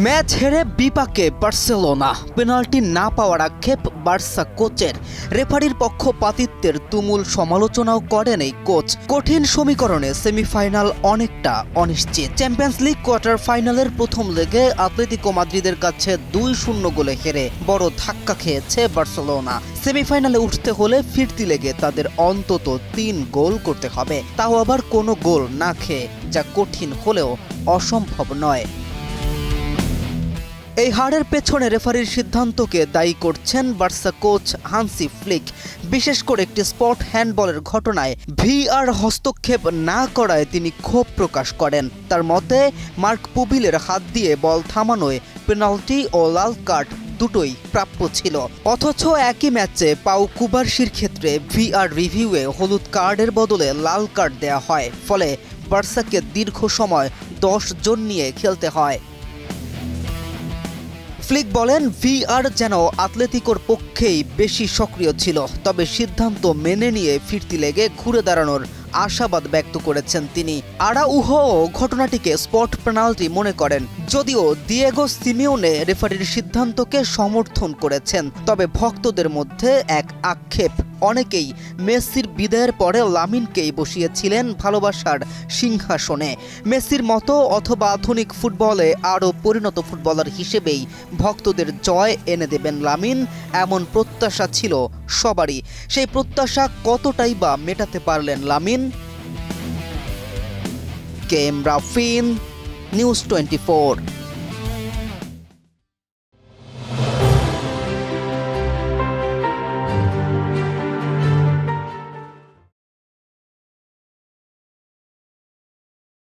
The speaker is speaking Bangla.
ম্যাচ হেরে বিপাকে বার্সেলোনা, পেনাল্টি না পাওয়ার আক্ষেপ বার্সা কোচের। রেফারির পক্ষপাতিত্বের তুমুল সমালোচনাও করেন এই কোচ। কঠিন সমীকরণে সেমিফাইনাল অনেকটা অনিশ্চিত। চ্যাম্পিয়ন্স লিগ কোয়ার্টার ফাইনালের প্রথম লেগে আতলেতিকো মাদ্রিদের কাছে 2-0 গোলে হেরে বড় ধাক্কা খেয়েছে বার্সেলোনা। সেমিফাইনালে উঠতে হলে ফিরতি লেগে তাদের অন্তত 3 গোল করতে হবে, তাও আবার কোনো গোল না খেয়ে, যা কঠিন হলেও অসম্ভব নয়। এই হারের পেছনে রেফারির সিদ্ধান্তকে দায়ী করছেন বার্সা কোচ হান্সি ফ্লিক। বিশেষ করে একটি স্পট হ্যান্ডবলের ঘটনায় ভিআর হস্তক্ষেপ না করায় তিনি ক্ষোভ প্রকাশ করেন। তার মতে মার্ক পুবিলের হাত দিয়ে বল থামানোয় পেনাল্টি ও লাল কার্ড দুটোই প্রাপ্য ছিল, অথচ একই ম্যাচে পাউ কুবার্সির ক্ষেত্রে ভিআর রিভিউয়ে হলুদ কার্ডের বদলে লাল কার্ড দেয়া হয়। ফলে বার্সাকে দীর্ঘ সময় 10 জন নিয়ে খেলতে হয়। ফ্লিক বলেন, ভিআর যেন আতলেতিকোর পক্ষেই বেশি সক্রিয় ছিল, তবে সিদ্ধান্ত মেনে নিয়ে ফিরতি লেগে ঘুরে দাঁড়ানোর আশাবাদ ব্যক্ত করেছেন তিনি। আরাউহো ঘটনাটিকে স্পট পেনাল্টি মনে করেন, যদিও দিয়েগো সিমিওনে রেফারির সিদ্ধান্তকে সমর্থন করেছেন। তবে ভক্তদের মধ্যে এক আক্ষেপ, অনেকেই মেসির বিদায়ের পরে লামিনকেই বসিয়েছিলেন ভালোবাসার সিংহাসনে। মেসির মতো অথবা আধুনিক ফুটবলে আরও পরিণত ফুটবলার হিসেবেই ভক্তদের জয় এনে দেবেন লামিন, এমন প্রত্যাশা ছিল সবারই। সেই প্রত্যাশা কতটাই বা মেটাতে পারলেন লামিন? কেএম রাফিন, নিউজ 24।